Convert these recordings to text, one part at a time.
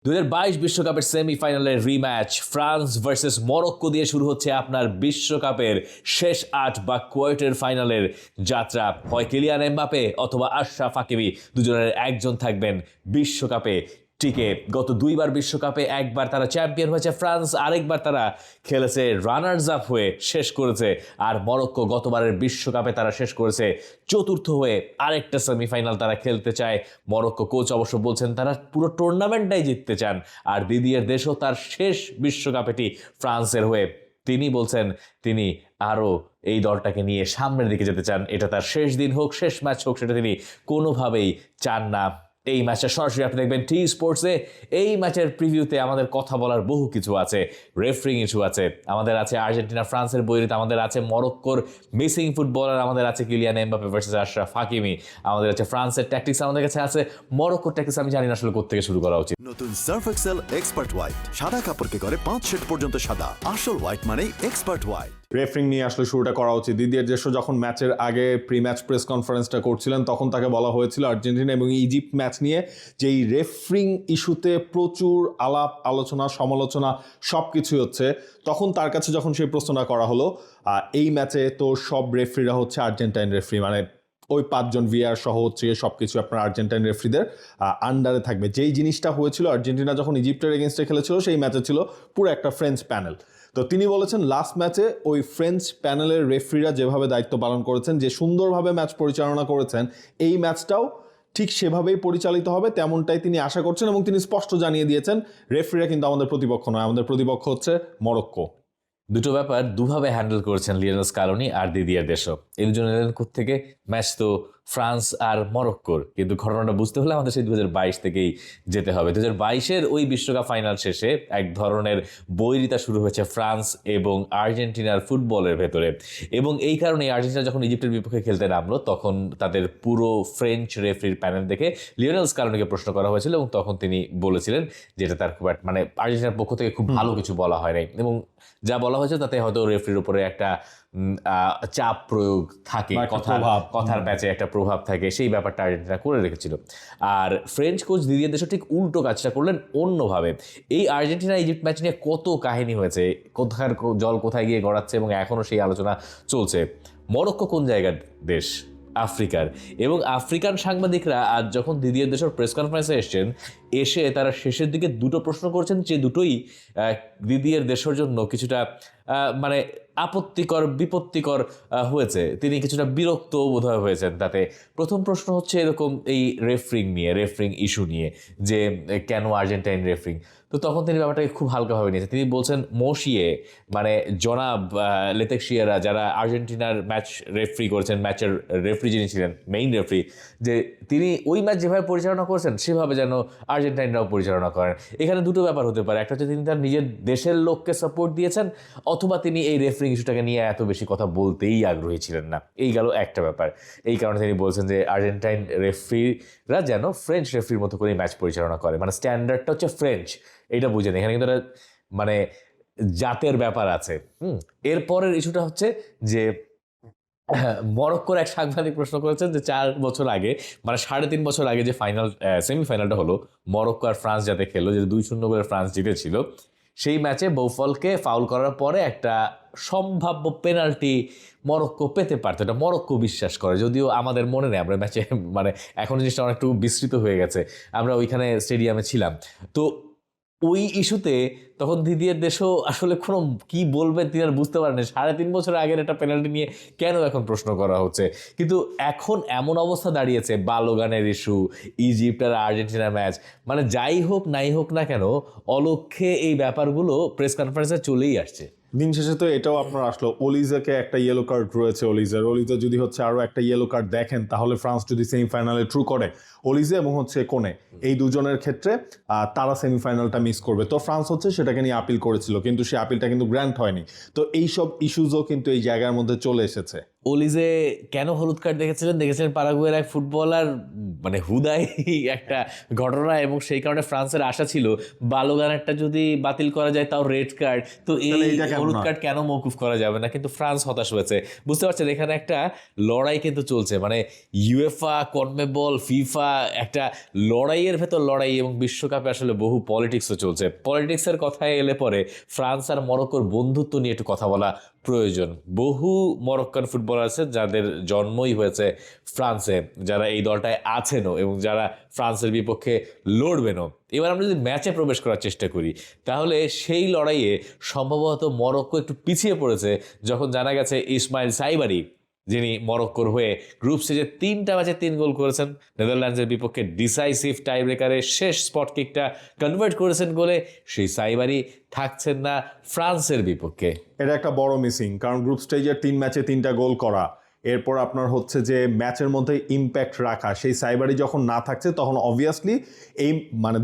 2022 বিশ্বকাপের সেমিফাইনালের rematch France versus Morocco দিয়ে শুরু হচ্ছে আপনার বিশ্বকাপের শেষ 8 বা কোয়ার্টার ফাইনালের যাত্রা। হয় কিলিয়ান এমবাপে অথবা আশরাফ হাকিমি দুজনের একজন থাকবেন বিশ্বকাপে টিকে। গত দুইবার বিশ্বকাপে একবার তারা চ্যাম্পিয়ন হয়েছে ফ্রান্স, আরেকবার তারা খেলেছে রানার্স আপ হয়ে শেষ করেছে। আর মরক্কো গতবারের বিশ্বকাপে তারা শেষ করেছে চতুর্থ হয়ে। আরেকটা সেমিফাইনাল তারা খেলতে চায়। মরক্কো কোচ অবশ্য বলছেন তারা পুরো টুর্নামেন্টটাই জিততে চান। আর দিদিয়ের দেশও তার শেষ বিশ্বকাপেটি ফ্রান্সের হয়ে। তিনি বলছেন তিনি আরও এই দলটাকে নিয়ে সামনের দিকে যেতে চান। এটা তার শেষ দিন হোক, শেষ ম্যাচ হোক, সেটা তিনি কোনোভাবেই চান না। এই ম্যাচটা সরাসরি আপনি দেখবেন টি স্পোর্টসে। এই ম্যাচের প্রিভিউতে আমাদের কথা বলার বহু কিছু আছে। রেফারিং ইস্যু আছে, আমাদের আছে আর্জেন্টিনা ফ্রান্সের বৈরিতা, আমাদের আছে মরক্কোর মিসিং ফুটবলার, আমাদের আছে Kylian Mbappe versus Ashraf Hakimi, আমাদের আছে ফ্রান্সের ট্যাকটিক্স, আমাদের কাছে আছে মরক্কোর ট্যাকটিক্স। আমি জানি না আসলে কোত্থেকে শুরু করা উচিত। নতুন সার্ফ এক্সেল এক্সপার্ট হোয়াইট, সাদা কাপড়কে করে 5 শেড পর্যন্ত সাদা। আসল হোয়াইট মানে এক্সপার্ট হোয়াইট। রেফারিং নিয়ে আসলে শুরুটা করা উচিত। দিদিয়ের দেশও যখন ম্যাচের আগে প্রি ম্যাচ প্রেস কনফারেন্সটা করছিলেন তখন তাকে বলা হয়েছিল আর্জেন্টিনা এবং ইজিপ্ট ম্যাচ নিয়ে যে এই রেফারিং ইস্যুতে প্রচুর আলাপ আলোচনা সমালোচনা সব কিছুই হচ্ছে। তখন তার কাছে যখন সেই প্রশ্নটা করা হলো, এই ম্যাচে তো সব রেফারিরা হচ্ছে আর্জেন্টাইন রেফারি, মানে ওই 5 জন ভিআর সহ হচ্ছে সব কিছু আপনার আর্জেন্টাইন রেফারিদের আন্ডারে থাকবে। যেই জিনিসটা হয়েছিল আর্জেন্টিনা যখন ইজিপ্টের এগেনস্টে খেলেছিল, সেই ম্যাচে ছিল পুরো একটা ফ্রেঞ্চ প্যানেল। তো তিনি বলেছেন লাস্ট ম্যাচে ওই ফ্রেঞ্চ প্যানেলের রেফারিরা যেভাবে দায়িত্ব পালন করেছেন, যে সুন্দরভাবে ম্যাচ পরিচালনা করেছেন, এই ম্যাচটাও ঠিক সেভাবেই পরিচালিত হবে তেমনটাই তিনি আশা করছেন। এবং তিনি স্পষ্ট জানিয়ে দিয়েছেন রেফারিরা কিন্তু আমাদের প্রতিপক্ষ নয়, আমাদের প্রতিপক্ষ হচ্ছে মরক্কো। দুটো ব্যাপার দুভাবে হ্যান্ডেল করেছেন লিওনেল স্কালোনি আর দিদিয়ের দেশও। এই দুজন এলেন থেকে ম্যাচ তো ফ্রান্স আর মরক্কোর, কিন্তু ঘটনাটা বুঝতে হলে আমাদের সেই 2022 থেকেই যেতে হবে। 2022-এর ওই বিশ্বকাপ ফাইনাল শেষে এক ধরনের বৈরিতা শুরু হয়েছে ফ্রান্স এবং আর্জেন্টিনার ফুটবলের ভেতরে। এবং এই কারণে আর্জেন্টিনা যখন ইজিপ্টের বিপক্ষে খেলতে নামলো তখন তাদের পুরো ফ্রেঞ্চ রেফারির প্যানেল দেখে লিওনেল স্কালোনিকে প্রশ্ন করা হয়েছিল এবং তখন তিনি বলেছিলেন যে এটা তার খুব মানে আর্জেন্টিনার পক্ষ থেকে খুব ভালো কিছু বলা হয় নাই, এবং যা বলা হয়েছে তাতে হয়তো রেফারির উপরে একটা চাপ প্রয়োগ থাকে, কথার প্যাচে একটা প্রভাব থাকে, সেই ব্যাপারটা আর্জেন্টিনা করে রেখেছিল। আর ফ্রেঞ্চ কোচ দিদিয়ের দেশও ঠিক উল্টো কাজটা করলেন অন্যভাবে। এই আর্জেন্টিনা ইজিপ্ট ম্যাচ নিয়ে কত কাহিনী হয়েছে, কোথার জল কোথায় গিয়ে গড়াচ্ছে, এবং এখনও সেই আলোচনা চলছে। মরক্কো কোন জায়গার দেশ? আফ্রিকার। এবং আফ্রিকান সাংবাদিকরা আজ যখন দিদিয়ের দেশের প্রেস কনফারেন্সে এসে তারা শেষের দিকে দুটো প্রশ্ন করছেন, যে দুটোই দিদিয়ের দেশের জন্য কিছুটা মানে আপত্তিকর বিপত্তিকর হয়েছে। তিনি কিছুটা বিরক্ত বোধহয় হয়েছেন তাতে। প্রথম প্রশ্ন হচ্ছে এরকম এই রেফারিং ইস্যু নিয়ে, যে কেন আর্জেন্টাইন রেফারিং। তো তখন তিনি ব্যাপারটাকে খুব হালকাভাবে নিয়েছেন। তিনি বলছেন মোশিয়ে মানে জনাব লেতেক্সিয়ারা, যারা আর্জেন্টিনার ম্যাচ রেফারি করেছেন, ম্যাচের রেফারি যিনি ছিলেন মেইন রেফারি, যে তিনি ওই ম্যাচ যেভাবে পরিচালনা করেছেন সেভাবে যেন আর্জেন্টাইনরাও পরিচালনা করেন। এখানে দুটো ব্যাপার হতে পারে, একটা হচ্ছে তিনি তার নিজের দেশের লোককে সাপোর্ট দিয়েছেন, অথবা তিনি এই রেফারিং ইস্যুটাকে নিয়ে এত বেশি কথা বলতেই আগ্রহী ছিলেন না। এই গেল একটা ব্যাপার। এই কারণে তিনি বলছেন যে আর্জেন্টাইন রেফারিরা যেন ফ্রেঞ্চ রেফারির মতো করে ম্যাচ পরিচালনা করে, মানে স্ট্যান্ডার্ডটা হচ্ছে ফ্রেঞ্চ, এটা বুঝেন। এখানে কিন্তু মানে জাতের ব্যাপার আছে। এরপরের ইস্যুটা হচ্ছে যে মরক্কোর এক সাংবাদিক প্রশ্ন করেছেন যে 4 বছর আগে, মানে 3.5 বছর আগে যে সেমিফাইনালটা হলো মরক্কো আর ফ্রান্স যাতে খেললো, যে 2-0 করে ফ্রান্স জিতেছিল, সেই ম্যাচে বৌফলকে ফাউল করার পরে একটা সম্ভাব্য পেনাল্টি মরক্কো পেতে পারতো, এটা মরক্কো বিশ্বাস করে। যদিও আমাদের মনে নেই, আমরা ম্যাচে মানে এখন জিনিসটা অনেকটু বিস্তৃত হয়ে গেছে, আমরা ওইখানে স্টেডিয়ামে ছিলাম। তো ওই ইস্যুতে তখন দিদিয়ের দেশও আসলে কোনো কি বলবেন তিনি আর বুঝতে পারেন। 3.5 বছর আগের একটা পেনাল্টি নিয়ে কেন এখন প্রশ্ন করা হচ্ছে। কিন্তু এখন এমন অবস্থা দাঁড়িয়েছে, বালোগানের ইস্যু, ইজিপ্ট আর আর্জেন্টিনা ম্যাচ, মানে যাই হোক নাই হোক না কেন অলক্ষ্যে এই ব্যাপারগুলো প্রেস কনফারেন্সে চলেই আসছে। দিন শেষে তো এটাও আপনার আসলো, অলিজাকে একটা ইয়েলো কার্ড রয়েছে। অলিজা যদি হচ্ছে আরও একটা ইয়েলো কার্ড দেখেন, তাহলে ফ্রান্স যদি সেমিফাইনালে থ্রু করে, অলিজা এবং হচ্ছে কোনে, এই দুজনের ক্ষেত্রে তারা সেমিফাইনালটা মিস করবে। তো ফ্রান্স হচ্ছে সেটাকে নিয়ে আপিল করেছিল, কিন্তু সেই আপিলটা কিন্তু গ্র্যান্ট হয়নি। তো এইসব ইস্যুজও কিন্তু এই জায়গার মধ্যে চলে এসেছে। অলিজে কেন হলুদ কার্ড দেখেছিলেন পারাগুয়ের এক ফুটবলার মানে হুদাই একটা ঘটনা, এবং সেই কারণে ফ্রান্সের আশা ছিল বালোগানেরটা যদি বাতিল করা যায় তাও রেড কার্ড, তো এই তাহলে এইটা কেন হলুদ নয়? কার্ড কেন মওকুফ করা যাবে না, কিন্তু ফ্রান্স হতাশ হয়েছে। বুঝতে পারছেন এখানে একটা লড়াই কিন্তু চলছে, মানে ইউএফা, কনমেবল, ফিফা, একটা লড়াইয়ের ভেতর লড়াই, এবং বিশ্বকাপে আসলে বহু পলিটিক্সও চলছে। পলিটিক্সের কথায় এলে পরে ফ্রান্স আর মরক্কোর বন্ধুত্ব নিয়ে একটু কথা বলা প্রয়োজন। বহু মরক্কান ফুটবলার আছে যাদের জন্মই হয়েছে ফ্রান্সে, যারা এই দলটায় আছেনও এবং যারা ফ্রান্সের বিপক্ষে লড়বেনও। এবার আমরা যদি ম্যাচে প্রবেশ করার চেষ্টা করি, তাহলে সেই লড়াইয়ে সম্ভবত মরক্কো একটু পিছিয়ে পড়েছে যখন জানা গেছে ইসমাইল সাইবারি, যিনি মরক্কোর হয়ে গ্রুপ স্টেজে 3টা ম্যাচে 3 গোল করেছেন, নেদারল্যান্ডসের বিপক্ষে ডিসাইসিভ টাই ব্রেকারে শেষ স্পট কিকটা কনভার্ট করেছেন গোলে, সেই সাইবারি থাকছেন না ফ্রান্সের বিপক্ষে। এটা একটা বড় মিসিং, কারণ গ্রুপ স্টেজের 3 ম্যাচে 3টা গোল করা, এরপর আপনার হচ্ছে যে ম্যাচের মধ্যে ইম্প্যাক্ট রাখা, সেই সাইবারি যখন না থাকছে তখন অবভিয়াসলি এই মানে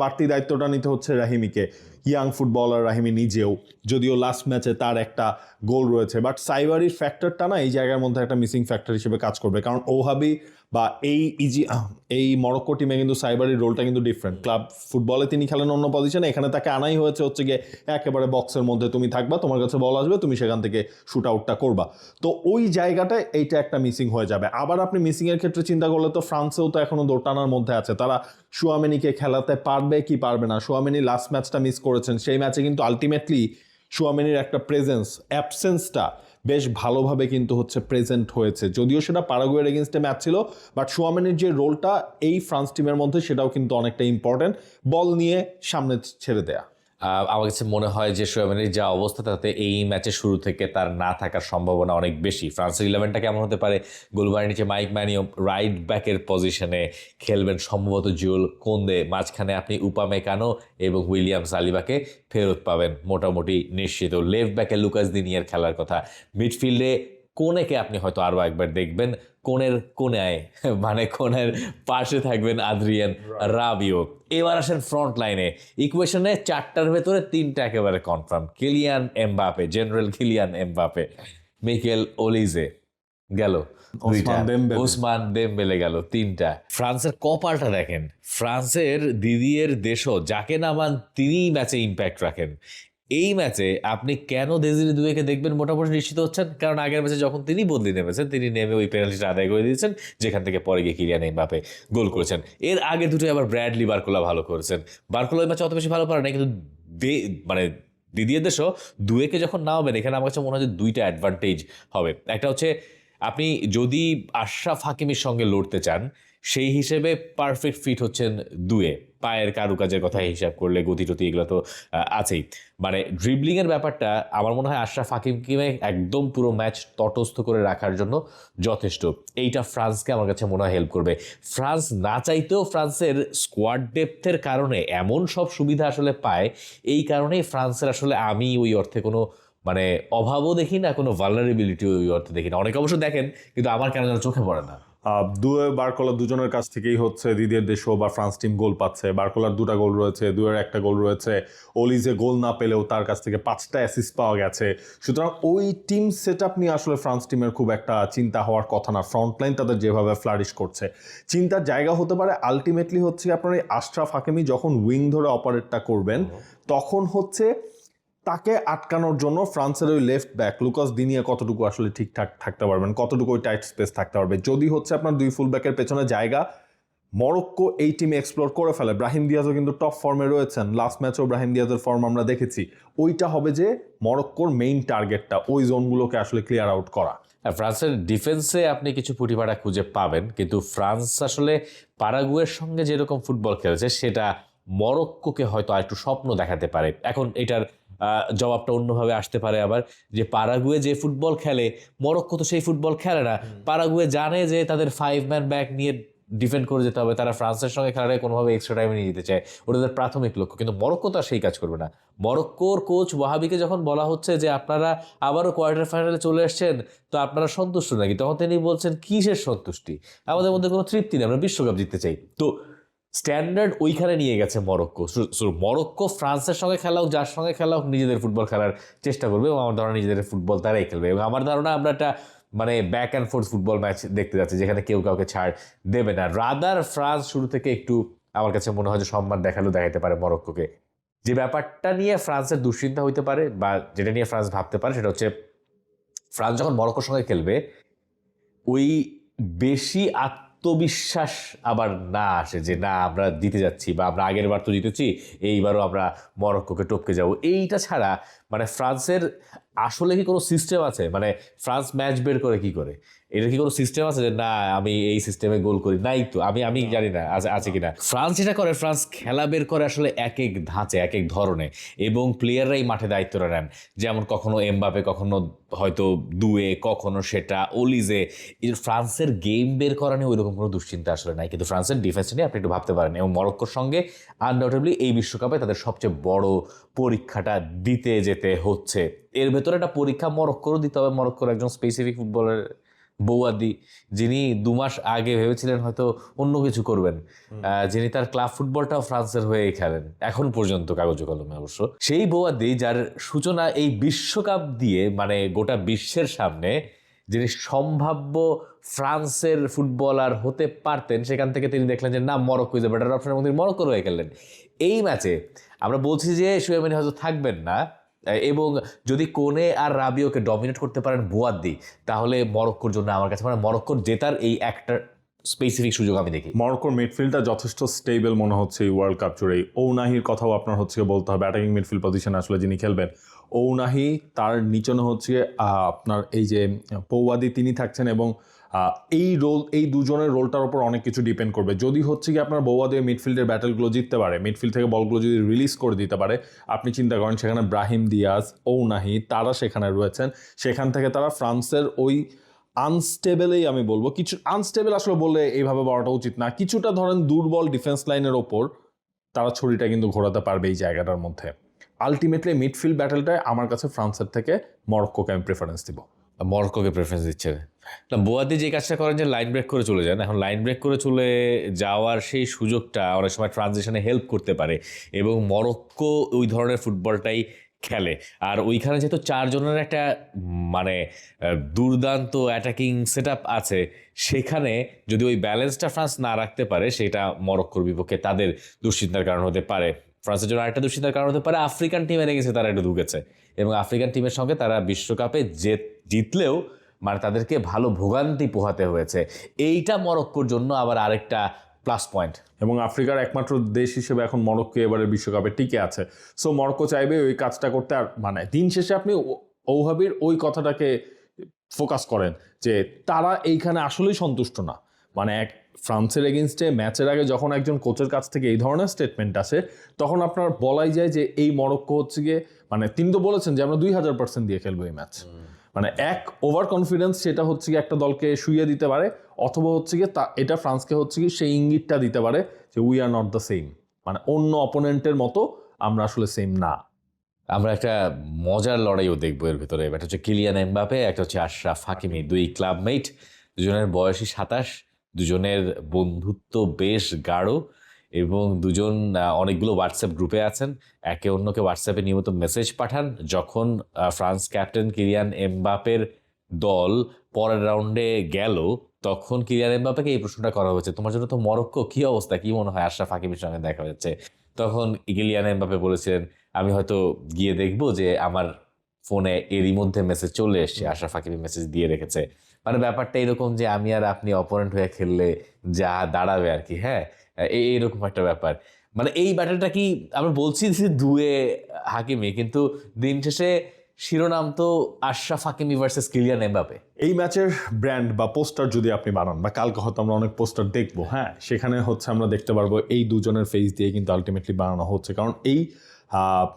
বাড়তি দায়িত্বটা নিতে হচ্ছে রাহিমিকে। ইয়াং ফুটবলার রাহিমি নিজেও, যদিও লাস্ট ম্যাচে তার একটা গোল রয়েছে, বাট সাইবারির ফ্যাক্টরটা না এই জায়গার মধ্যে একটা মিসিং ফ্যাক্টর হিসেবে কাজ করবে, কারণ ওহাবি বা এই মরক্কো টিমে কিন্তু সাইবারির রোলটা কিন্তু ডিফারেন্ট। ক্লাব ফুটবলে তিনি খেলেন অন্য পজিশনে, এখানে তাকে আনাই হয়েছে হচ্ছে গিয়ে একেবারে বক্সের মধ্যে তুমি থাকবা, তোমার কাছে বল আসবে, তুমি সেখান থেকে শুট আউটটা করবা। তো ওই জায়গাটায় এইটা একটা মিসিং হয়ে যাবে। আবার আপনি মিসিংয়ের ক্ষেত্রে চিন্তা করলে তো ফ্রান্সেও তো এখনো দৌড়টানার মধ্যে আছে, তারা শুয়ামেনিকে খেলাতে পারবে কি পারবে না। শুয়ামেনি লাস্ট ম্যাচটা মিস করেছেন, সেই ম্যাচে কিন্তু আলটিমেটলি শুয়ামেনির একটা অ্যাবসেন্সটা বেশ ভালোভাবে কিন্তু হচ্ছে প্রেজেন্ট হয়েছে, যদিও সেটা পারাগুয়ের এগেনস্টে ম্যাচ ছিল, বাট শুয়ামেনির যে রোলটা এই ফ্রান্স টিমের মধ্যে সেটাও কিন্তু অনেকটা ইম্পর্টেন্ট, বল নিয়ে সামনে ছেড়ে দেয়া। আমার কাছে মনে হয় যে শোয়েমেনির যা অবস্থা, তাতে এই ম্যাচের শুরু থেকে তার না থাকার সম্ভাবনা অনেক বেশি। ফ্রান্সের 11টা কেমন হতে পারে? গোলবারের নিচে মাইক ম্যানিও রাইট ব্যাকের পজিশনে খেলবেন, সম্ভবত জুয়েল কোন্দে, মাঝখানে আপনি উপামেকানো এবং উইলিয়াম সালিবাকে ফেরত পাবেন মোটামুটি নিশ্চিত। লেফট ব্যাকে লুকাস দিনিয়ার খেলার কথা। মিডফিল্ডে কোনেকে আপনি হয়তো আরও একবার দেখবেন, কোণের মানে কোণের পাশে থাকবেন আদ্রিয়ান রাবিও। এবার আসেন ফ্রন্ট লাইনে, ইকুয়েশনে 4টার ভেতরে 3টা একেবারে confirm. Kylian Mbappe, general Kylian Mbappe, Michael Olise গেল 2টা, ওসমান দেমবেলে গেল 3টা। ফ্রান্সের কপালটা দেখেন, ফ্রান্সের দিদিয়ের দেশও যাকে নামান তিনিই ম্যাচে ইম্প্যাক্ট রাখেন। এই ম্যাচে আপনি কেন দেজিরে দুয়েকে দেখবেন মোটামুটি নিশ্চিত হচ্ছেন, কারণ আগের ম্যাচে যখন তিনি বদলি নেমেছেন, তিনি নেমে ওই পেনাল্টিটা আদায় করে দিয়েছেন, যেখান থেকে পরে গিয়ে কিলিয়ান এমবাপে গোল করেছেন। এর আগে দুটোই আবার ব্র্যাডলি বার্কোলা ভালো করেছেন। বার্কোলা ওই ম্যাচে অত বেশি ভালো পারে না, কিন্তু মানে দিদিয়ের দেশও দুয়েকে যখন নামাবেন, এখানে আমার কাছে মনে হয় যে 2টা অ্যাডভান্টেজ হবে। একটা হচ্ছে আপনি যদি আশরাফ হাকিমির সঙ্গে লড়তে চান, সেই হিসেবে পারফেক্ট ফিট হচ্ছেন দুয়ে। পায়ের কারুকাজের কথা হিসাব করলে গতিটতি এগুলো তো আছেই, মানে ড্রিবলিংয়ের ব্যাপারটা আমার মনে হয় আশরাফ হাকিমকে একদম পুরো ম্যাচ তটস্থ করে রাখার জন্য যথেষ্ট। এইটা ফ্রান্সকে আমার কাছে মনে হয় হেল্প করবে। ফ্রান্স না চাইতেও ফ্রান্সের স্কোয়াড ডেপথের কারণে এমন সব সুবিধা আসলে পায়, এই কারণেই ফ্রান্সের আসলে আমি ওই অর্থে কোনো মানে অভাবও দেখি না, কোনো ভালনারেবিলিটি ওই অর্থে দেখি না। অনেকে অবশ্য দেখেন, কিন্তু আমার কেন যেন চোখে পড়ে না। দুয়ে বার্কোলা দুজনের কাছ থেকেই হচ্ছে দিদিয়ের দেশও বা ফ্রান্স টিম গোল পাচ্ছে। বার্কোলার 2টা গোল রয়েছে, দুয়ের 1টা গোল রয়েছে। অলিজে গোল না পেলেও তার কাছ থেকে 5টা অ্যাসিস্ট পাওয়া গেছে। সুতরাং ওই টিম সেট আপ নিয়ে আসলে ফ্রান্স টিমের খুব একটা চিন্তা হওয়ার কথা না। ফ্রন্টলাইন তাদের যেভাবে ফ্লারিশ করছে, চিন্তার জায়গা হতে পারে আলটিমেটলি হচ্ছে আপনার এই আশরাফ হাকিমি যখন উইং ধরে অপারেটটা করবেন, তখন হচ্ছে তাকে আটকানোর জন্য ফ্রান্সের ওই লেফট ব্যাক লুকাস দিনিয়া কতটুকু আসলে ঠিকঠাক থাকতে পারবেন, কতটুকু ওই টাইট স্পেস থাকতে পারবে। যদি হচ্ছে আপনার 2 ফুল ব্যাকের পেছনে জায়গা মরক্কো এই টিমে এক্সপ্লোর করে ফেলে। ব্রাহিম দিয়াজও কিন্তু টপ ফর্মে রয়েছেন, লাস্ট ম্যাচেও ব্রাহিম দিয়াজের ফর্ম আমরা দেখেছি। ওইটা হবে যে মরক্কোর মেইন টার্গেটটা, ওই জোনগুলোকে আসলে ক্লিয়ার আউট করা। ফ্রান্সের ডিফেন্সে আপনি কিছু পুটিপাটা খুঁজে পাবেন, কিন্তু ফ্রান্স আসলে পারাগুয়ের সঙ্গে যেরকম ফুটবল খেলেছে, সেটা মরক্কোকে হয়তো আরেকটু স্বপ্ন দেখাতে পারে। এখন এটার জবাবটা অন্যভাবে আসতে পারে আবার, যে পারাগুয়ে যে ফুটবল খেলে মরক্কো তো সেই ফুটবল খেলে না। পারাগুয়ে জানে যে তাদের 5 ম্যান ব্যাক নিয়ে ডিফেন্ড করে যেতে হবে, তারা ফ্রান্সের সঙ্গে খেলাটাকে কোনোভাবে এক্সট্রা টাইমে নিয়ে যেতে চায়, ওটা তাদের প্রাথমিক লক্ষ্য। কিন্তু মরক্কো তো আর সেই কাজ করবে না। মরক্কোর কোচ ওয়াহাবিকে যখন বলা হচ্ছে যে আপনারা আবারও কোয়ার্টার ফাইনালে চলে আসছেন, তো আপনারা সন্তুষ্ট নাকি, তখন তিনি বলছেন কিসের সন্তুষ্টি, আমাদের মধ্যে কোনো তৃপ্তি নেই, আমরা বিশ্বকাপ জিততে চাই। তো স্ট্যান্ডার্ড ওইখানে নিয়ে গেছে মরক্কো। মরক্কো ফ্রান্সের সঙ্গে খেলা হোক, যার সঙ্গে খেলা হোক, নিজেদের ফুটবল খেলার চেষ্টা করবে, এবং আমার ধারণা নিজেদের ফুটবল তারাই খেলবে। এবং আমার ধারণা আমরা একটা মানে back and fourth football match দেখতে যাচ্ছে যেখানে কেউ কাউকে ছাড় দেবে না। রাদার ফ্রান্স শুরু থেকে একটু আমার কাছে মনে হয় যে সম্মান দেখাতে পারে মরক্কোকে। যে ব্যাপারটা নিয়ে ফ্রান্সের দুশ্চিন্তা হইতে পারে বা যেটা নিয়ে ফ্রান্স ভাবতে পারে সেটা হচ্ছে ফ্রান্স যখন মরক্কোর সঙ্গে খেলবে ওই বেশি আত্মবিশ্বাস আবার না আসে যে না আমরা জিতে যাচ্ছি বা আমরা আগের বার তো জিতেছি, এইবারও আমরা মরক্কোকে টপকে যাব। এইটা ছাড়া মানে ফ্রান্সের আসলে কি কোনো সিস্টেম আছে? মানে ফ্রান্স ম্যাচ বের করে কি করে? এটা কি কোনো সিস্টেম আছে যে না আমি এই সিস্টেমে গোল করি? নাই তো, আমি জানি না আছে কিনা। ফ্রান্স যেটা করে, ফ্রান্স খেলা বের করে আসলে এক এক ধাঁচে এক এক ধরনের, এবং প্লেয়াররাই মাঠে দায়িত্বটা নেন। যেমন কখনো এমবাপে, কখনো হয়তো দুয়ে, কখনো সেটা অলিজে। ফ্রান্সের গেম বের করা নিয়ে ওইরকম কোনো দুশ্চিন্তা আসলে নাই, কিন্তু ফ্রান্সের ডিফেন্স নিয়ে আপনি একটু ভাবতে পারেন। এবং মরক্কোর সঙ্গে আনডাউটেবলি এই বিশ্বকাপে তাদের সবচেয়ে বড় পরীক্ষাটা দিতে যেতে হচ্ছে। এর ভেতরে একটা পরীক্ষা মরক্কোরও দিতে হবে। মরক্কোর একজন স্পেসিফিক ফুটবলের বৌয়াদি, যিনি 2 মাস আগে ভেবেছিলেন হয়তো অন্য কিছু করবেন, যিনি তার ক্লাব ফুটবলটাও ফ্রান্সের হয়েই খেলেন এখন পর্যন্ত কাগজে কলমে অবশ্য। সেই বৌয়াদি যার সূচনা এই বিশ্বকাপ দিয়ে, মানে গোটা বিশ্বের সামনে যিনি সম্ভাব্য ফ্রান্সের ফুটবলার হতে পারতেন, সেখান থেকে তিনি দেখলেন যে না, Morocco is a better option এবং তিনি মরক্কোর হয়ে খেললেন। এই ম্যাচে আমরা বলছি যে শুয়েমিনি হয়তো থাকবেন না, এবং যদি কোনে আর রাবিওকে ডমিনেট করতে পারেন বোয়াদ্দি, তাহলে মরক্কোর জন্য আমার কাছে মানে মরক্কোর জেতার এই একটা স্পেসিফিক সুযোগ আমি দেখি। মরক্কোর মিডফিল্ডটা যথেষ্ট স্টেবল মনে হচ্ছে এই ওয়ার্ল্ড কাপ জুড়েই। ওনাহির কথাও আপনার হচ্ছে বলতে হবে, অ্যাটাকিং মিডফিল্ড পজিশন আসলে যিনি খেলবেন ওনাহি, তার নিচনে হচ্ছে আপনার এই যে পৌয়াদি তিনি থাকছেন, এবং এই দুজনের রোলটার উপর অনেক কিছু ডিপেন্ড করবে। যদি হচ্ছে কি আপনার বৌয়াদি মিডফিল্ডের ব্যাটেলগুলো জিততে পারে, মিডফিল্ড থেকে বলগুলো যদি রিলিজ করে দিতে পারে, আপনি চিন্তা করেন সেখানে ব্রাহিম দিয়াজ, ওনাহি তারা সেখানে রয়েছেন, সেখান থেকে তারা ফ্রান্সের ওই আনস্টেবলেই, আমি বলবো কিছু আনস্টেবল আসলে বললে এইভাবে বলাটা উচিত না, কিছুটা ধরেন দুর্বল ডিফেন্স লাইনের ওপর তারা ছড়িটা কিন্তু ঘোরাতে পারবে এই জায়গাটার মধ্যে। আলটিমেটলি মিডফিল্ড ব্যাটেলটায় আমার কাছে ফ্রান্সের থেকে মরক্কোকে আমি প্রেফারেন্স দিব। মরক্কোকে প্রেফারেন্স দিচ্ছে না। বোয়াদি যে কাজটা করেন যে লাইন ব্রেক করে চলে যান, এখন লাইন ব্রেক করে চলে যাওয়ার সেই সুযোগটা অনেক সময় ট্রানজিশনে হেল্প করতে পারে, এবং মরক্কো ওই ধরনের ফুটবলটাই খেলে। আর ওইখানে যেহেতু 4 জনের একটা মানে দুর্দান্ত অ্যাটাকিং সেট আপ আছে, সেখানে যদি ওই ব্যালেন্সটা ফ্রান্স না রাখতে পারে, সেটা মরক্কোর বিপক্ষে তাদের দুশ্চিন্তার কারণ হতে পারে। ফ্রান্সের জন্য আরেকটা দুশ্চিন্তার কারণ হতে পারে আফ্রিকান টিমে গেছে, তারা একটু ঢুকেছে, এবং আফ্রিকান টিমের সঙ্গে তারা বিশ্বকাপে জিতলেও মানে তাদেরকে ভালো ভোগান্তি পোহাতে হয়েছে। এইটা মরক্কোর জন্য আবার আরেকটা প্লাস পয়েন্ট। এবং আফ্রিকার একমাত্র দেশ হিসেবে এখন মরক্কো এবারে বিশ্বকাপে টিকে আছে। সো মরক্কো চাইবে ওই কাজটা করতে। আর মানে দিন শেষে আপনি ওহাবির ওই কথাটাকে ফোকাস করেন যে তারা এইখানে আসলেই সন্তুষ্ট না। মানে ফ্রান্সের এগেনস্টে ম্যাচের আগে যখন একজন কোচের কাছ থেকে এই ধরনের স্টেটমেন্ট আসে, তখন আপনার বলাই যায় যে এই মরক্কো হচ্ছে গিয়ে, মানে তিনি তো বলেছেন যে আমরা 2000% দিয়ে খেলবো এই ম্যাচ। মানে এক ওভার কনফিডেন্স, সেটা হচ্ছে গিয়ে একটা দলকে শুইয়ে দিতে পারে, অথবা হচ্ছে গিয়ে এটা ফ্রান্সকে হচ্ছে গিয়ে সেই ইঙ্গিতটা দিতে পারে যে we are not the same, মানে অন্য অপোনেন্টের মতো আমরা আসলে সেম না। আমরা একটা মজার লড়াইও দেখবো এর ভিতরে। একটা হচ্ছে কিলিয়ান এমবাপে, একটা হচ্ছে আশরাফ হাকিমি, দুই ক্লাবমেট, দুজনের বয়সী 27, দুজনের বন্ধুত্ব বেশ গাঢ়, এবং দুজন অনেকগুলো হোয়াটসঅ্যাপ গ্রুপে আছেন, একে অন্যকে হোয়াটসঅ্যাপে নিয়মিত মেসেজ পাঠান। যখন ফ্রান্স ক্যাপ্টেন কিলিয়ান এমবাপের দল পরের রাউন্ডে গেল, তখন কিলিয়ান এমবাপেকে এই প্রশ্নটা করা হয়েছে, তোমার জন্য তো মরক্কো, কি অবস্থা, কি মনে হয় আশরাফ হাকিমের সঙ্গে দেখা যাচ্ছে? তখন কিলিয়ান এমবাপে বলেছিলেন, আমি হয়তো গিয়ে দেখবো যে আমার ফোনে এরই মধ্যে মেসেজ চলে এসছে, আশরাফ হাকিমি মেসেজ দিয়ে রেখেছে। মানে ব্যাপারটা এরকম যে আমি আর আপনি অপোনেন্ট হয়ে খেললে যা দাঁড়াবে আর কি, হ্যাঁ, এইরকম একটা ব্যাপার। মানে এই ব্যাটেলটা কি আমরা বলছি যে দুয়ে হাকিমি, কিন্তু দিন শেষে শিরোনাম তো Ashraf Hakimi versus Kylian Mbappe. এই ম্যাচের ব্র্যান্ড বা পোস্টার যদি আপনি বানান, বা কালকে হয়তো আমরা অনেক পোস্টার দেখবো, হ্যাঁ, সেখানে হচ্ছে আমরা দেখতে পারবো এই দুজনের ফেস দিয়ে কিন্তু আলটিমেটলি বানানো হচ্ছে। কারণ এই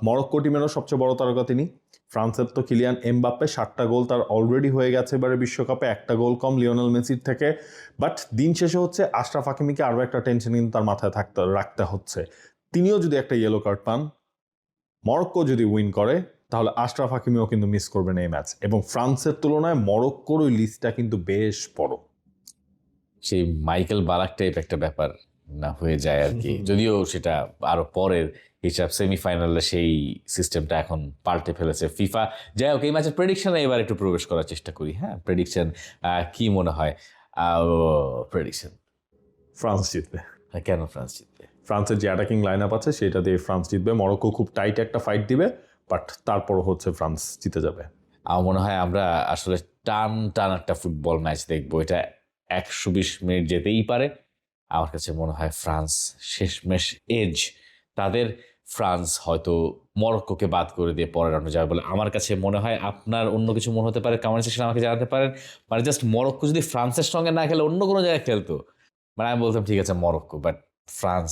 মরক্কো টিমেরও সবচেয়ে বড় তারকা তিনি। ফ্রান্সের তো কিলিয়ান এমবাপ্পে, 7টা গোল তার অলরেডি হয়ে গেছে এবারে বিশ্বকাপে, 1টা গোল কম লিওনেল মেসির থেকে। বাট দিন শেষে হচ্ছে আশরাফ হাকিমিকে আরও একটা টেনশন কিন্তু তার মাথায় রাখতে হচ্ছে। তিনিও যদি একটা ইয়েলো কার্ড পান, মরক্কো যদি উইন করে, তাহলে আশরাফ হাকিমিও কিন্তু মিস করবেন এই ম্যাচ। এবং ফ্রান্সের তুলনায় মরক্কোর ওই লিস্টটা কিন্তু বেশ বড়, সেই মাইকেল বালাক টাইপ একটা ব্যাপার না হয়ে যায় আর কি, যদিও সেটা আরো পরের হিসাব, সেমিফাইনালে সেই সিস্টেমটা এখন পাল্টে ফেলেছে ফিফা। যাই হোক, এই ম্যাচের প্রেডিকশনে এবার একটু প্রবেশ করার চেষ্টা করি। হ্যাঁ, প্রেডিকশন কি মনে হয়? প্রেডিকশন ফ্রান্স জিতবে। কেন ফ্রান্স জিতবে? ফ্রান্সের যে অ্যাটাকিং লাইন আপ আছে সেটা দিয়ে ফ্রান্স জিতবে। মরক্কো খুব টাইট একটা ফাইট দিবে, বাট তারপর হচ্ছে ফ্রান্স জিতে যাবে। আমার মনে হয় আমরা আসলে টান একটা ফুটবল ম্যাচ দেখবো। এটা 120 মিনিট যেতেই পারে। আমার কাছে মনে হয় ফ্রান্স শেষমেশ এজ তাদের, ফ্রান্স হয়তো মরক্কোকে বাদ করে দিয়ে পরের রাউন্ডে যাবে বলে আমার কাছে মনে হয়। আপনার অন্য কিছু মনে হতে পারে, কমেন্ট সেকশনে আমাকে জানাতে পারেন। মানে জাস্ট মরক্কো যদি ফ্রান্সের সঙ্গে না খেলে অন্য কোনো জায়গায় খেলতো, মানে আমি বলতাম ঠিক আছে মরক্কো, বাট ফ্রান্স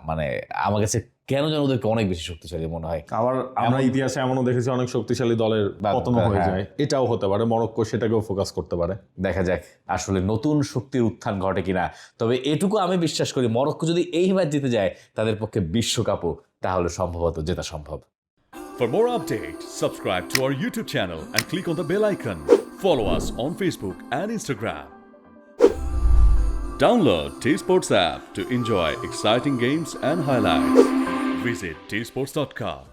মানে আমার কাছে কেন যেন ওদেরকে অনেক বেশি শক্তিশালী মনে হয়। আবার আমরা ইতিহাসে এমনও দেখেছি অনেক শক্তিশালী দলের পতন হয়ে হ্যাঁ। যায়, এটাও হতে পারে। মরক্কো সেটাকেও ফোকাস করতে পারে। দেখা যাক আসলে নতুন শক্তির উত্থান ঘটে কিনা। তবে এটুকু আমি বিশ্বাস করি, মরক্কো যদি এই ম্যাচ জিতে যায় তাদের পক্ষে বিশ্বকাপও তাহলে সম্ভবত জেতা সম্ভব। For more updates, subscribe to our YouTube channel and click on the bell icon. Follow us on Facebook and Instagram. Download T-Sports app to enjoy exciting games and highlights. Visit tsports.com.